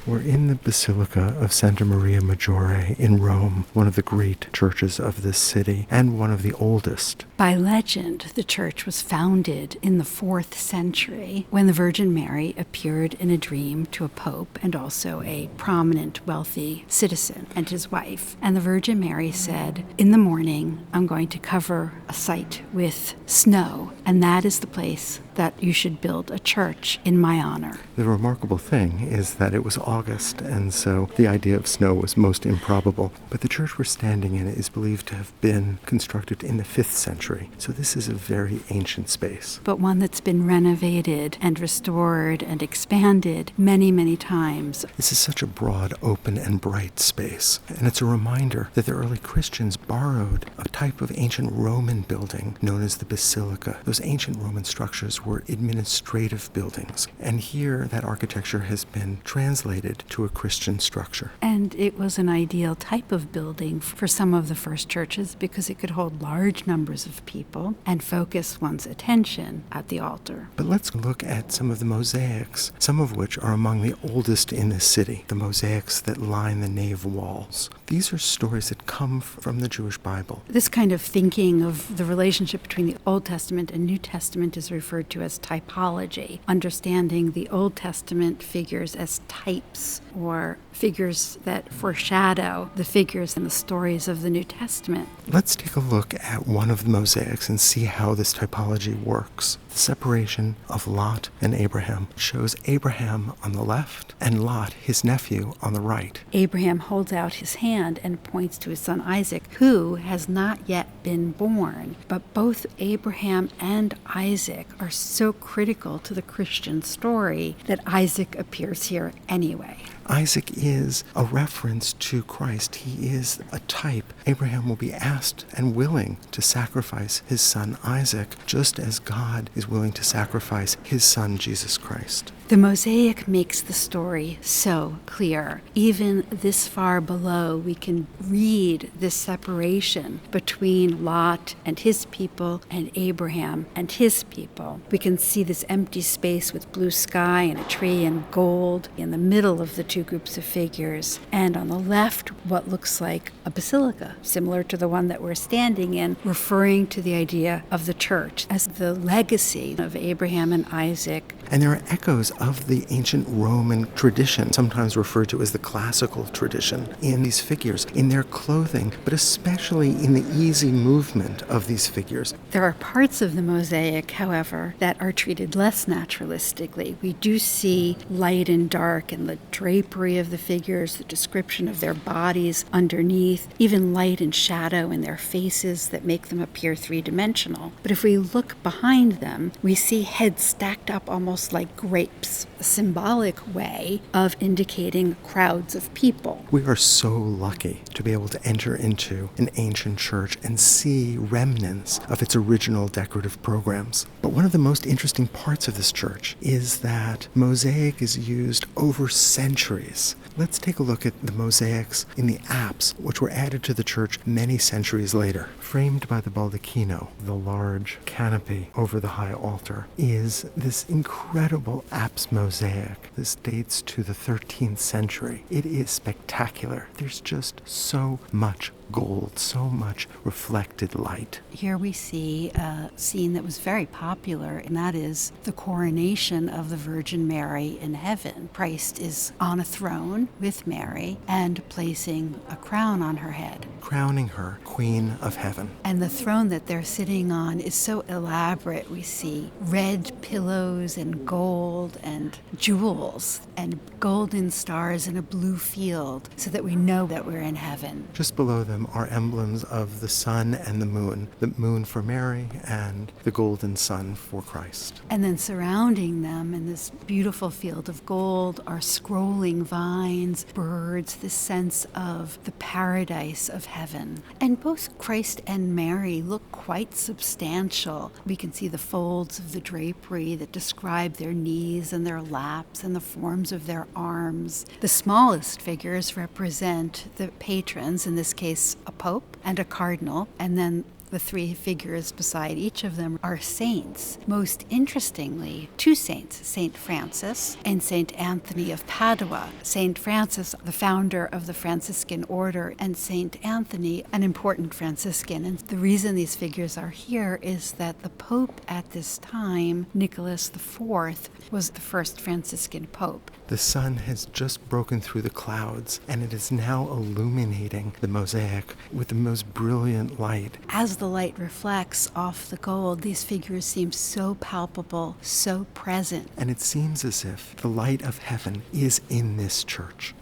We're in the Basilica of Santa Maria Maggiore in Rome, one of the great churches of this city and one of the oldest. By legend, the church was founded in the 4th century when the Virgin Mary appeared in a dream to a pope and also a prominent, wealthy citizen and his wife. And the Virgin Mary said, "In the morning, I'm going to cover a site with snow, and that is the place that you should build a church in my honor." The remarkable thing is that it was August, and so the idea of snow was most improbable. But the church we're standing in is believed to have been constructed in the 5th century, so this is a very ancient space. But one that's been renovated and restored and expanded many, many times. This is such a broad, open, and bright space, and it's a reminder that the early Christians borrowed a type of ancient Roman building known as the Basilica. Those ancient Roman structures were administrative buildings, and here that architecture has been translated to a Christian structure. And it was an ideal type of building for some of the first churches because it could hold large numbers of people and focus one's attention at the altar. But let's look at some of the mosaics, some of which are among the oldest in the city, the mosaics that line the nave walls. These are stories that come from the Jewish Bible. This kind of thinking of the relationship between the Old Testament and New Testament is referred to as typology, understanding the Old Testament figures as types or figures that foreshadow the figures in the stories of the New Testament. Let's take a look at one of the mosaics and see how this typology works. The separation of Lot and Abraham shows Abraham on the left and Lot, his nephew, on the right. Abraham holds out his hand and points to his son Isaac, who has not yet been born. But both Abraham and Isaac are so critical to the Christian story that Isaac appears here anyway. Isaac is a reference to Christ. He is a type. Abraham will be asked and willing to sacrifice his son Isaac, just as God is willing to sacrifice his son Jesus Christ. The mosaic makes the story so clear. Even this far below, we can read this separation between Lot and his people and Abraham and his people. We can see this empty space with blue sky and a tree and gold in the middle of the two groups of figures. And on the left, what looks like a basilica, similar to the one that we're standing in, referring to the idea of the church as the legacy of Abraham and Isaac. And there are echoes of the ancient Roman tradition, sometimes referred to as the classical tradition, in these figures, in their clothing, but especially in the easy movement of these figures. There are parts of the mosaic, however, that are treated less naturalistically. We do see light and dark and the drapery of the figures, the description of their bodies underneath, even light and shadow in their faces that make them appear three-dimensional. But if we look behind them, we see heads stacked up almost like grapes, a symbolic way of indicating crowds of people. We are so lucky to be able to enter into an ancient church and see remnants of its original decorative programs. But one of the most interesting parts of this church is that mosaic is used over centuries. Let's take a look at the mosaics in the apse, which were added to the church many centuries later. Framed by the baldacchino, the large canopy over the high altar, is this incredible apse mosaic. This dates to the 13th century. It is spectacular. There's just so much gold, so much reflected light. Here we see a scene that was very popular, and that is the coronation of the Virgin Mary in heaven. Christ is on a throne with Mary and placing a crown on her head, crowning her Queen of Heaven. And the throne that they're sitting on is so elaborate. We see red pillows and gold and jewels and golden stars in a blue field so that we know that we're in heaven. Just below them are emblems of the sun and the moon for Mary and the golden sun for Christ. And then surrounding them in this beautiful field of gold are scrolling vines, birds, this sense of the paradise of heaven. And both Christ and Mary look quite substantial. We can see the folds of the drapery that describe their knees and their laps and the forms of their arms. The smallest figures represent the patrons, in this case a pope and a cardinal, and then The three figures beside each of them are saints. Most interestingly, two saints, St. Francis and St. Anthony of Padua. St. Francis, the founder of the Franciscan order, and St. Anthony, an important Franciscan. And the reason these figures are here is that the Pope at this time, Nicholas IV, was the first Franciscan Pope. The sun has just broken through the clouds, and it is now illuminating the mosaic with the most brilliant light. As the light reflects off the gold, these figures seem so palpable, so present. And it seems as if the light of heaven is in this church.